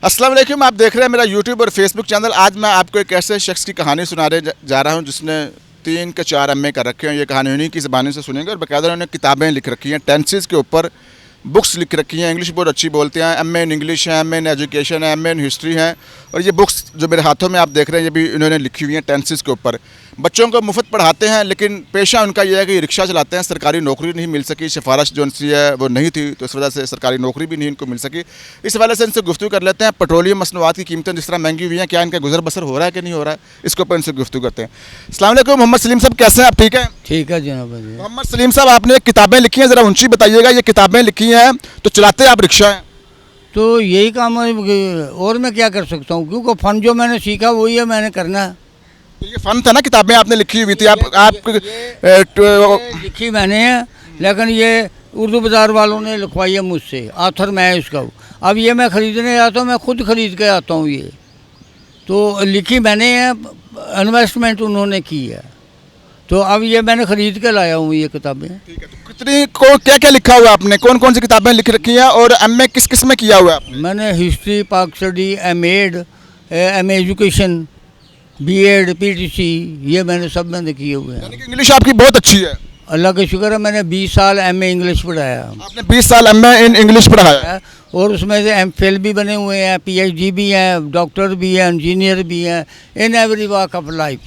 अस्सलाम वालेकुम, आप देख रहे हैं मेरा यूट्यूब और फेसबुक चैनल। आज मैं आपको एक ऐसे शख्स की कहानी सुनाने जा रहा हूं जिसने 3 के 4 एमए कर रखे हैं। ये कहानी उन्हीं की ज़बानी से सुनेंगे और बाकायदा उन्होंने किताबें लिख रखी हैं, टेंसेस के ऊपर बुक्स लिख रखी हैं। इंग्लिश बहुत अच्छी बोलते हैं, एमए इन इंग्लिश है, एमए इन एजुकेशन है, एमए इन हिस्ट्री है। और ये बुक्स जो मेरे हाथों में आप देख रहे हैं ये भी इन्होंने लिखी हुई हैं टेंसेस के ऊपर। बच्चों को मुफ्त पढ़ाते हैं, लेकिन पेशा उनका यह है कि रिक्शा चलाते हैं। सरकारी नौकरी नहीं मिल सकी, सिफारिश जो उनसी है वो नहीं थी, तो इस वजह से सरकारी नौकरी भी नहीं इनको मिल सकी। इस वजह से इनसे गुफ्तगू कर लेते हैं। पेट्रोलियम मसनूआत की कीमतें जिस तरह महंगी हुई हैं, क्या इनका गुजर बसर हो रहा है कि नहीं हो रहा है, इसके ऊपर इनसे गुफ्तगू करते हैं। अस्सलाम वालेकुम मोहम्मद सलीम साहब, कैसे हैं आप? ठीक है, ठीक है जनाब जी। मोहम्मद सलीम साहब, आपने किताबें लिखी हैं, ज़रा ऊँची बताइएगा। ये किताबें लिखी हैं तो चलाते आप रिक्शा हैं? तो यही काम है, और मैं क्या कर सकता हूँ, क्योंकि फ़न जो मैंने सीखा वही है मैंने करना है। तो ये फ़न था ना, किताबें आपने लिखी हुई थी, आप लिखी मैंने है, लेकिन ये उर्दू बाज़ार वालों ने लिखवाई है मुझसे, आथर मैं इसका हूँ। अब ये मैं ख़रीदने आता हूँ, मैं खुद ख़रीद के आता हूँ। ये तो लिखी मैंने है, इन्वेस्टमेंट उन्होंने की है, तो अब ये मैंने ख़रीद के लाया हूँ ये किताबें। ठीक है, तो कितनी को क्या क्या लिखा हुआ है आपने, कौन कौन सी किताबें लिख रखी हैं और एमए किस किस में किया हुआ है आपने? मैंने history, Pak study, MEd, MA. Education, BEd, PTC, ये मैंने सब मैंने किए हुए हैं। यानी कि इंग्लिश आपकी बहुत अच्छी है। अल्लाह का शुक्र है, मैंने 20 साल एम.ए. इंग्लिश पढ़ाया आपने 20 साल एमए इन इंग्लिश पढ़ाया है। है, और उसमें से एम.फिल भी बने हुए हैं, पी.एच.डी भी हैं, डॉक्टर भी हैं, इंजीनियर भी हैं, in every walk of life.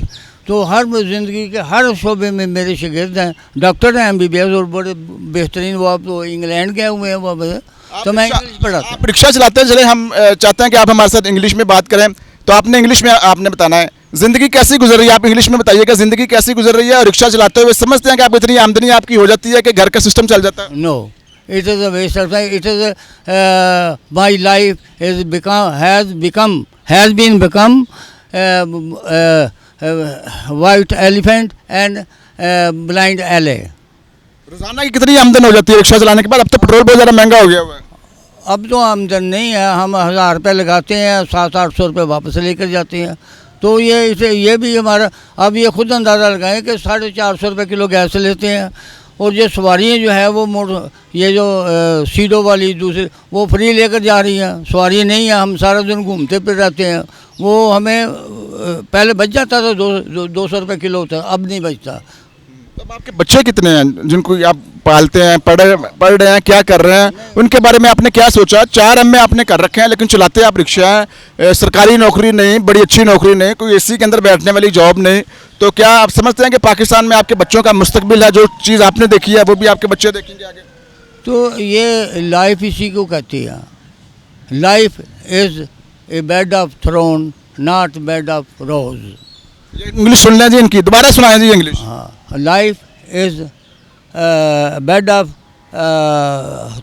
तो हर ज़िंदगी के हर शोबे में मेरे शागिर्द हैं। डॉक्टर हैं एम.बी.बी.एस, और बड़े बेहतरीन, वो अब तो इंग्लैंड गए हुए हैं वो, तो मैं इंग्लिश पढ़ाता हूँ। आप रिक्शा चलाते हैं, चले हम चाहते हैं कि आप हमारे साथ इंग्लिश में बात करें, तो आपने इंग्लिश में आपने बताना है ज़िंदगी कैसी गुजर रही है। आप इंग्लिश में बताइएगा ज़िंदगी कैसी गुजर रही है। और रिक्शा चलाते हुए समझते हैं कि आप इतनी आमदनी आपकी हो जाती है कि घर का सिस्टम चल जाता है? No, it is a waste of time. It is my life is become has been become white elephant and blind एले। रोज़ाना की कितनी आमदन हो जाती है रिक्शा चलाने के बाद? अब तो पेट्रोल बहुत ज़्यादा महंगा हो गया हुआ है। अब तो आमदन नहीं है, हम 1000 रुपये लगाते हैं, 700-800 रुपये वापस लेकर जाते हैं। तो ये भी हमारा, अब ये खुद अंदाज़ा लगाएं कि 450 रुपये किलो गैस लेते हैं। और ये सवारियाँ जो है वो ये जो सीडो वाली दूसरी वो फ्री लेकर जा रही हैं। सवारी नहीं है, हम सारा दिन घूमते फिर रहते हैं। वो हमें पहले बच जाता था 200 रुपये किलो था, अब नहीं बचता। अब आपके बच्चे कितने हैं जिनको आप पालते हैं, पढ़ रहे हैं, क्या कर रहे हैं, उनके बारे में आपने क्या सोचा? 4 एमए आपने कर रखे हैं, लेकिन चलाते आप रिक्शा हैं, सरकारी नौकरी नहीं, बड़ी अच्छी नौकरी नहीं, कोई एसी के अंदर बैठने वाली जॉब नहीं। तो क्या आप समझते हैं कि पाकिस्तान में आपके बच्चों का मुस्तकबिल है? जो चीज़ आपने देखी है वो भी आपके बच्चे देखेंगे आगे? तो ये लाइफ इसी को कहती है। Life is a bed of thorn, not bed of rose. ये इंग्लिश सुन लें जी, इनकी दोबारा सुनाएं जी इंग्लिश। हाँ, life is bed of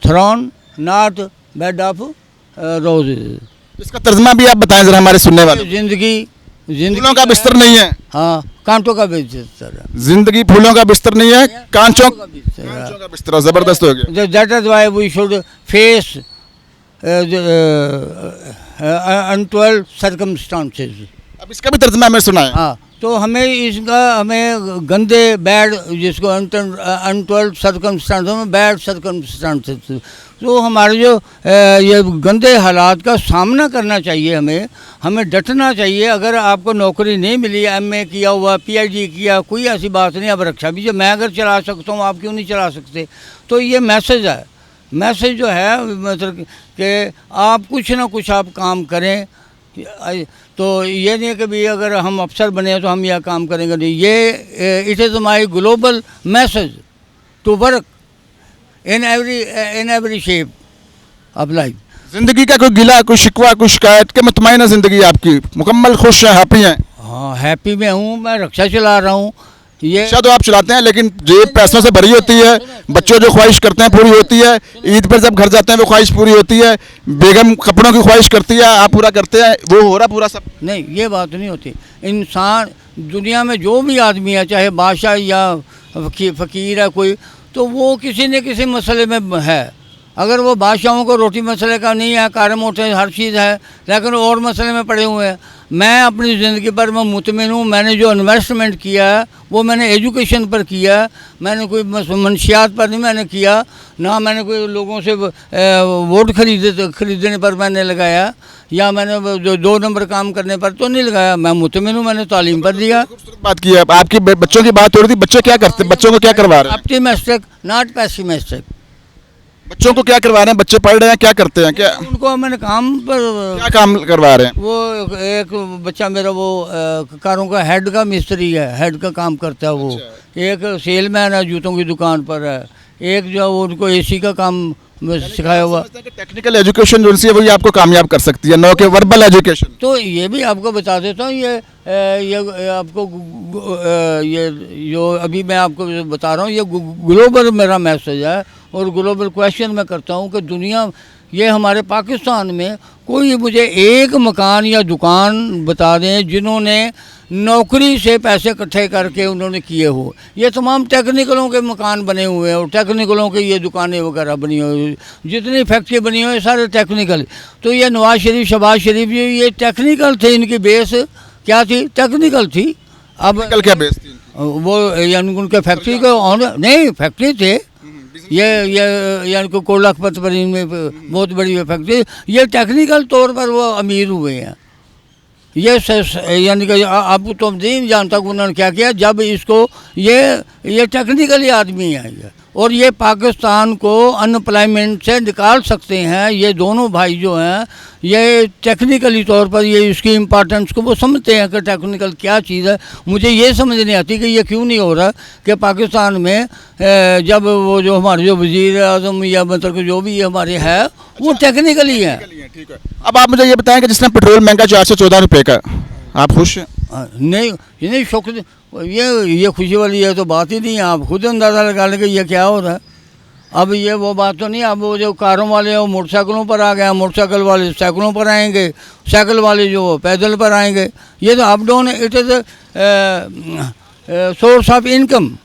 thorn, not bed of rose. इसका तर्जमा भी आप बताएं जरा हमारे सुनने वाले। जिंदगी फूलों का बिस्तर नहीं है। हाँ, कांटों का बिस्तर है। जिंदगी फूलों का बिस्तर नहीं है, कांचों का बिस्तर। जबरदस्त हो गया। That is why we should face untold circumstances. अब इसका भी तर्जमा हमें सुनाएं। हाँ, तो हमें गंदे बैड, जिसको अनटोल्ड सर्कमस्टांसेस में बैड सर्कमस्टांसेस, तो हमारे जो ये गंदे हालात का सामना करना चाहिए। हमें डटना चाहिए। अगर आपको नौकरी नहीं मिली, एमए किया हुआ, पीएचडी किया, कोई ऐसी बात नहीं। अब रक्षा भी जो मैं अगर चला सकता हूँ, आप क्यों नहीं चला सकते? तो ये मैसेज है। मैसेज जो है मतलब कि आप कुछ ना कुछ आप काम करें। तो ये नहीं कि भाई अगर हम अफसर बने तो हम यह काम करेंगे, नहीं। ये it is my global message to work in every shape of life. जिंदगी का कोई गिला, कोई शिकवा, कोई शिकायत के मुतमईन है जिंदगी आपकी? मुकम्मल खुश है, हैप्पी हैं? हाँ, हैप्पी में हूँ। मैं रक्षा चला रहा हूँ। ये अच्छा, तो आप चलाते हैं, लेकिन जेब पैसों से भरी होती है। बच्चों जो ख्वाहिश करते हैं पूरी होती है। ईद पर जब घर जाते हैं वो ख्वाहिश पूरी होती है। बेगम कपड़ों की ख्वाहिश करती है, आप पूरा करते हैं, वो हो रहा पूरा सब? नहीं, ये बात नहीं होती। इंसान दुनिया में जो भी आदमी है, चाहे बादशाह या फ़कीर है कोई, तो वो किसी न किसी मसले में है। अगर वो बादशाहों को रोटी मसले का नहीं है, कार मोटर हर चीज़ है, लेकिन और मसले में पड़े हुए हैं। मैं अपनी ज़िंदगी पर मैं मुतमिन हूँ। मैंने जो इन्वेस्टमेंट किया है वो मैंने एजुकेशन पर किया है, मैंने कोई मंशियात पर नहीं मैंने किया, ना मैंने कोई लोगों से वोट खरीदने पर मैंने लगाया, या मैंने जो 2 नंबर काम करने पर तो नहीं लगाया। मैं मुतमिन हूँ, मैंने तालीम पर दिया। खूबसूरत बात की है। आपकी बच्चों की बात हो रही थी, बच्चे क्या करते हैं, बच्चों को क्या करवा रहे हैं? Optimistic not pessimistic. बच्चों को क्या करवा रहे हैं, बच्चे पढ़ रहे हैं, क्या करते हैं, क्या उनको मैंने काम पर क्या काम करवा रहे हैं? वो एक बच्चा मेरा वो कारों का हेड का मिस्त्री है, हेड का काम करता है वो। एक सेलमैन है, जूतों की दुकान पर है। एक जो है वो उनको एसी का काम सिखाया हुआ। टेक्निकल एजुकेशन जो है वही आपको कामयाब कर सकती है, नो के वर्बल एजुकेशन। तो ये भी आपको बता देता हूँ, ये आपको ये जो अभी मैं आपको बता रहा हूँ ये ग्लोबल मेरा मैसेज है, और ग्लोबल क्वेश्चन मैं करता हूँ कि दुनिया, ये हमारे पाकिस्तान में कोई मुझे एक मकान या दुकान बता दें जिन्होंने नौकरी से पैसे इकट्ठे करके उन्होंने किए हो। ये तमाम टेक्निकलों के मकान बने हुए हैं और टेक्निकलों के ये दुकानें वगैरह बनी हुई, जितनी फैक्ट्री बनी हुई है सारे टेक्निकल। तो ये नवाज शरीफ, शहबाज शरीफ ये टेक्निकल थे, इनकी बेस क्या थी, टेक्निकल थी। अब क्या बेस थी? वो यानी उनके फैक्ट्री का ऑनर नहीं, फैक्ट्री थे ये यानी को कोयला खपत पर इनमें बहुत बड़ी फैक्ट्री। ये टेक्निकल तौर पर वो अमीर हुए हैं। ये यानी कि आपको तो नहीं जानता कि उन्होंने क्या किया। जब इसको ये टेक्निकली आदमी है ये, और ये पाकिस्तान को अनएम्प्लॉयमेंट से निकाल सकते हैं। ये दोनों भाई जो हैं ये टेक्निकली तौर पर ये इसकी इम्पोर्टेंस को वो समझते हैं कि टेक्निकल क्या चीज़ है। मुझे ये समझ नहीं आती कि ये क्यों नहीं हो रहा कि पाकिस्तान में जब वो जो हमारे जो वज़ीर आज़म या मतलब जो भी हमारे है वो टेक्निकली है। ठीक है। अब आप मुझे ये बताएं कि जिसने पेट्रोल महंगा 414 रुपये का, आप खुश हैं? नहीं शुक्र, ये खुशी वाली ये तो बात ही नहीं है। आप खुद अंदाज़ा लगा लें कि ये क्या हो रहा है। अब ये वो बात तो नहीं। अब वो जो कारों वाले हैं वो मोटरसाइकिलों पर आ गए, मोटरसाइकिल वाले साइकिलों पर आएंगे, साइकिल वाले जो पैदल पर आएंगे। ये तो up down, it is source of income.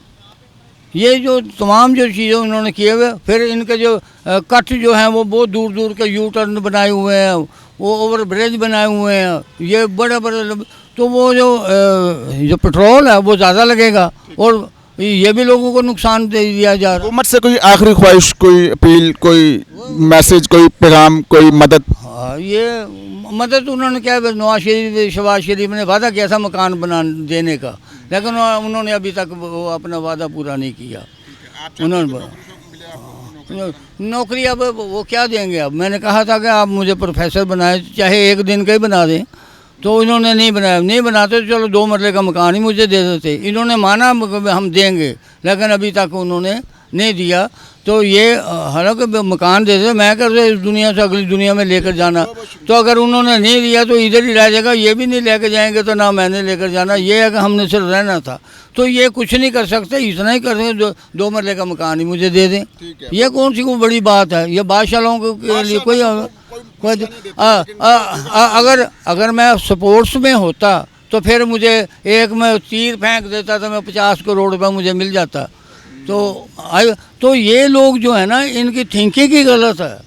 ये जो तमाम जो चीज़ें उन्होंने किए हुए, फिर इनके जो कट जो हैं वो बहुत दूर दूर के यू टर्न बनाए हुए हैं, वो ओवर ब्रिज बनाए हुए हैं, ये बड़े बड़े। तो वो जो पेट्रोल है वो ज़्यादा लगेगा, और ये भी लोगों को नुकसान दे दिया जा रहा है। हुकूमत से कोई आखिरी ख्वाहिश, कोई अपील, कोई मैसेज, कोई पैगाम, कोई मदद? हाँ, ये मदद उन्होंने क्या, नवाज शरीफ, शहबाज शरीफ ने वादा किया था मकान बना देने का, लेकिन उन्होंने अभी तक वो अपना वादा पूरा नहीं किया। उन्होंने नौकरी अब वो क्या देंगे। अब मैंने कहा था कि आप मुझे प्रोफेसर बनाए, चाहे एक दिन का ही बना दें, तो इन्होंने नहीं बनाया। नहीं बनाते तो चलो 2 मरले का मकान ही मुझे दे देते। इन्होंने माना हम देंगे, लेकिन अभी तक उन्होंने नहीं दिया। तो ये हालांकि मकान दे दे, मैं कर इस दुनिया से अगली दुनिया में लेकर जाना। तो अगर उन्होंने नहीं दिया तो इधर ही रह जाएगा, ये भी नहीं लेकर जाएंगे तो ना मैंने लेकर जाना। ये है कि हमने सिर्फ रहना था, तो ये कुछ नहीं कर सकते, इतना ही कर सकते 2 मरले का मकान ही मुझे दे दें। ये कौन सी कोई बड़ी बात है। ये बादशाहों के लिए कोई अगर मैं स्पोर्ट्स में होता तो फिर मुझे एक में तीर फेंक देता तो मैं 50 करोड़ रुपये मुझे मिल जाता। तो ये लोग जो है ना, इनकी थिंकिंग ही गलत है।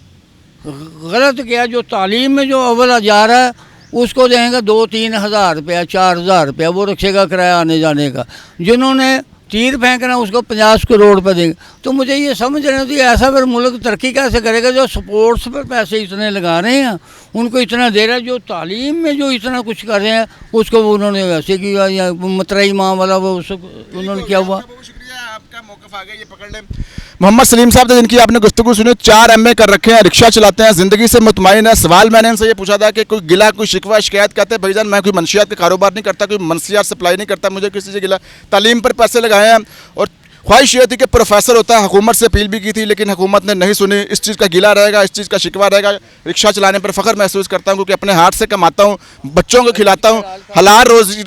गलत क्या, जो तालीम में जो अव्वल जा रहा है उसको देंगे 2-3 हज़ार रुपया, 4 हज़ार रुपया, वो रखेगा किराया आने जाने का। जिन्होंने तीर फेंकना उसको 50 करोड़ रुपये देंगे। तो मुझे ये समझ रहे थे ऐसा फिर मुल्क तरक्की कैसे करेगा जो स्पोर्ट्स पर पैसे इतने लगा रहे हैं, उनको इतना दे रहे हैं, जो तालीम में जो इतना कुछ कर रहे हैं उसको उन्होंने वैसे किया, या मतरई माँ वाला वो उन्होंने क्या हुआ। आपका मौक़िफ़ आ गया, ये पकड़ लें। मोहम्मद सलीम साहब थे, जिनकी आपने गुफ्तगू सुनी, 4 MA कर रखे हैं, रिक्शा चलाते हैं, ज़िंदगी से मुतमईन है। सवाल मैंने इनसे ये पूछा था कि कोई गिला, कोई शिकवा, शिकायत, कहते हैं भाईजान मैं कोई मंशियात का कारोबार नहीं करता, कोई मंशियात सप्लाई नहीं करता, मुझे किसी से गिला। तालीम पर पैसे लगाए हैं, और ख्वाहिश ये थी कि प्रोफेसर होता है। हुकूमत से अपील भी की थी, लेकिन हुकूमत ने नहीं सुनी। इस चीज़ का गिला रहेगा, इस चीज़ का शिकवा रहेगा। रिक्शा चलाने पर फ़ख्र महसूस करता हूँ क्योंकि अपने हाथ से कमाता हूँ, बच्चों को खिलाता हूँ, हलाल रोज़ी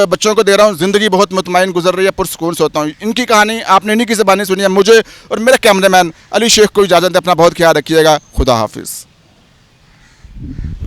बच्चों को दे रहा हूँ, ज़िंदगी बहुत मुतमईन गुजर रही है, पुरसकून से होता हूँ। इनकी कहानी आपने इन्हीं की ज़बानी सुनी है। मुझे और मेरे कैमरामैन अली शेख को इजाज़त दें। अपना बहुत ख्याल रखिएगा। खुदा हाफिज़।